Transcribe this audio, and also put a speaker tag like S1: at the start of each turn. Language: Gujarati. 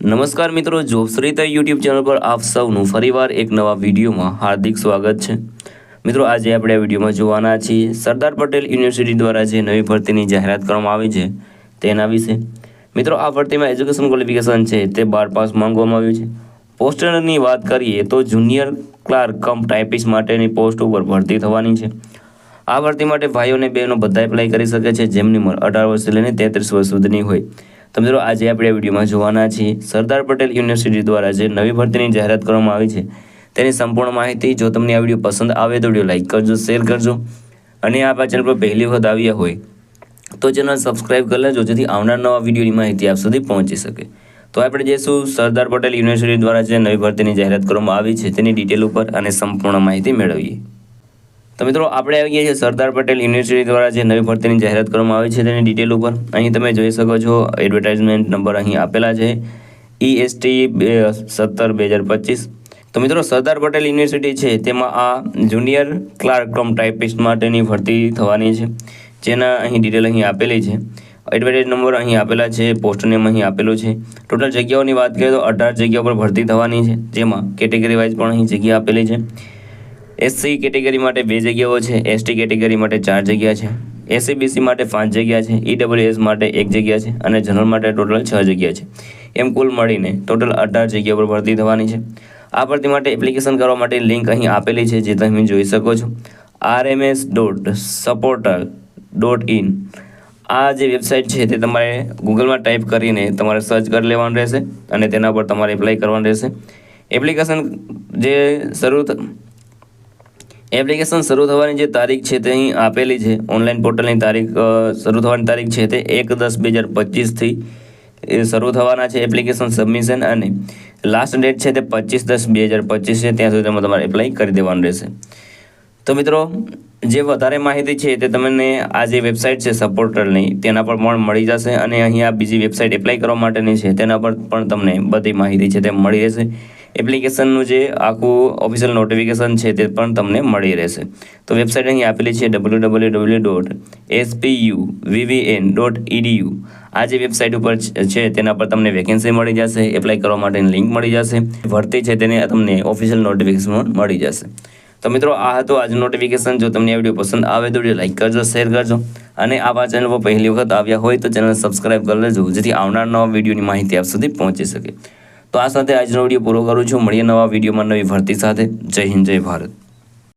S1: નમસ્કાર મિત્રો, જોબશ્રીતા યુટ્યુબ ચેનલ પર આપ સૌનું ફરીવાર એક નવા વિડીયોમાં હાર્દિક સ્વાગત છે। મિત્રો, આજે આપણે આ વિડીયોમાં જોવાના છીએ સરદાર પટેલ યુનિવર્સિટી દ્વારા જે નવી ભરતીની જાહેરાત કરવામાં આવી છે તેના વિશે। મિત્રો, આ ભરતીમાં એજ્યુકેશન ક્વોલિફિકેશન છે તે 12 પાસ માંગવામાં આવ્યું છે। પોસ્ટની વાત કરીએ તો જુનિયર ક્લાર્ક કમ ટાઇપિસ્ટ માટેની પોસ્ટ ઉપર ભરતી થવાની છે। આ ભરતી માટે ભાઈઓ અને બહેનો બધા એપ્લાય કરી શકે છે જેમની ઉંમર 18 વર્ષથી લઈને 33 વર્ષ સુધીની હોય। તો મિત્રો, આજે આપણે વિડીયોમાં જોવાના છીએ સરદાર પટેલ યુનિવર્સિટી દ્વારા જે નવી ભરતીની જાહેરાત કરવામાં આવી છે તેની સંપૂર્ણ માહિતી। જો તમને આ વિડીયો પસંદ આવે તો વિડીયો લાઇક કરજો, શેર કરજો અને આ ચેનલ પર પહેલી વખત આવ્યા હોય તો ચેનલ સબસ્ક્રાઇબ કરી લેજો જેથી આવનાર નવા વિડીયોની માહિતી આપ સુધી પહોંચી શકે। તો આપણે જઈશું સરદાર પટેલ યુનિવર્સિટી દ્વારા જે નવી ભરતીની જાહેરાત કરવામાં આવી છે તેની ડિટેલ ઉપર અને સંપૂર્ણ માહિતી મેળવીએ। તો મિત્રો, આપણે આવી ગયા છીએ સરદાર પટેલ યુનિવર્સિટી દ્વારા જે નવી ભરતીની જાહેરાત કરવામાં આવી છે તેની ડિટેલ ઉપર। અહીં તમે જોઈ શકો છો એડવર્ટાઇઝમેન્ટ નંબર અહીં આપેલા છે EST 17/2025। તો મિત્રો, સરદાર પટેલ યુનિવર્સિટી છે તેમાં આ જુનિયર ક્લાર્ક કમ ટાઇપિસ્ટ માટેની ભરતી થવાની છે જેના અહીં ડિટેલ અહીં આપેલી છે। એડવર્ટાઇઝ નંબર અહીં આપેલા છે, પોસ્ટ નેમ અહીં આપેલું છે। ટોટલ જગ્યાઓની વાત કરીએ તો 18 જગ્યાઓ પર ભરતી થવાની છે જેમાં કેટેગરી વાઇઝ પણ અહીં જગ્યા આપેલી છે। SC કેટેગરી માટે 2 જગ્યાઓ છે, ST કેટેગરી માટે 4 જગ્યા છે, SC/BC માટે 5 જગ્યા છે, EWS માટે 1 જગ્યા છે અને જનરલ માટે ટોટલ 6 જગ્યા છે। એમ કુલ મળીને ટોટલ 18 જગ્યા પર ભરતી થવાની છે। આ ભરતી માટે એપ્લિકેશન કરવા માટે લિંક અહીં આપેલી છે જે તમે જોઈ શકો છો rms.supportal.in। આ જે વેબસાઇટ છે તે તમારે ગૂગલમાં ટાઈપ કરીને તમારે સર્ચ કરી લેવાનું રહેશે અને તેના પર તમારે એપ્લાય કરવાનું રહેશે। એપ્લિકેશન શરૂ થવાની જે તારીખ છે તે અહીં આપેલી છે। ઓનલાઈન પોર્ટલની તારીખ શરૂ થવાની તારીખ છે તે 1/10/2025થી શરૂ થવાના છે એપ્લિકેશન સબમિશન અને લાસ્ટ ડેટ છે તે 25/10/2025 છે, ત્યાં સુધી તમારે એપ્લાય કરી દેવાનું રહેશે। તો મિત્રો, જે વધારે માહિતી છે તે તમને આ જે વેબસાઇટ છે સપોર્ટલની તેના પર પણ મળી જશે અને અહીંયા બીજી વેબસાઇટ એપ્લાય કરવા માટેની છે તેના પર પણ તમને બધી માહિતી છે તે મળી રહેશે। એપ્લિકેશનનું જે આખું ઓફિશિયલ નોટિફિકેશન છે તે પણ તમને મળી રહેશે। તો વેબસાઇટ અહીં આપેલી છે www.spuvvn.edu। આ જે વેબસાઇટ ઉપર છે તેના પર તમને વેકેન્સી મળી જશે, એપ્લાય કરવા માટેની લિંક મળી જશે, ભરતી છે તેને તમને ઓફિશિયલ નોટિફિકેશન મળી જશે। તો મિત્રો, આ હતું આજનું નોટિફિકેશન। જો તમને આ વિડીયો પસંદ આવે તો વિડીયો લાઇક કરજો, શેર કરજો અને આ ચેનલ પર પહેલી વખત આવ્યા હોય તો ચેનલ સબસ્ક્રાઇબ કરી લેજો જેથી આવનાર નવા વિડીયોની માહિતી આપ સુધી પહોંચી શકે। તો આ સાથે આજનો વિડીયો પૂરો કરું છું। મળીએ નવા વિડીયોમાં નવી ભરતી સાથે। જય હિન્દ, જય ભારત।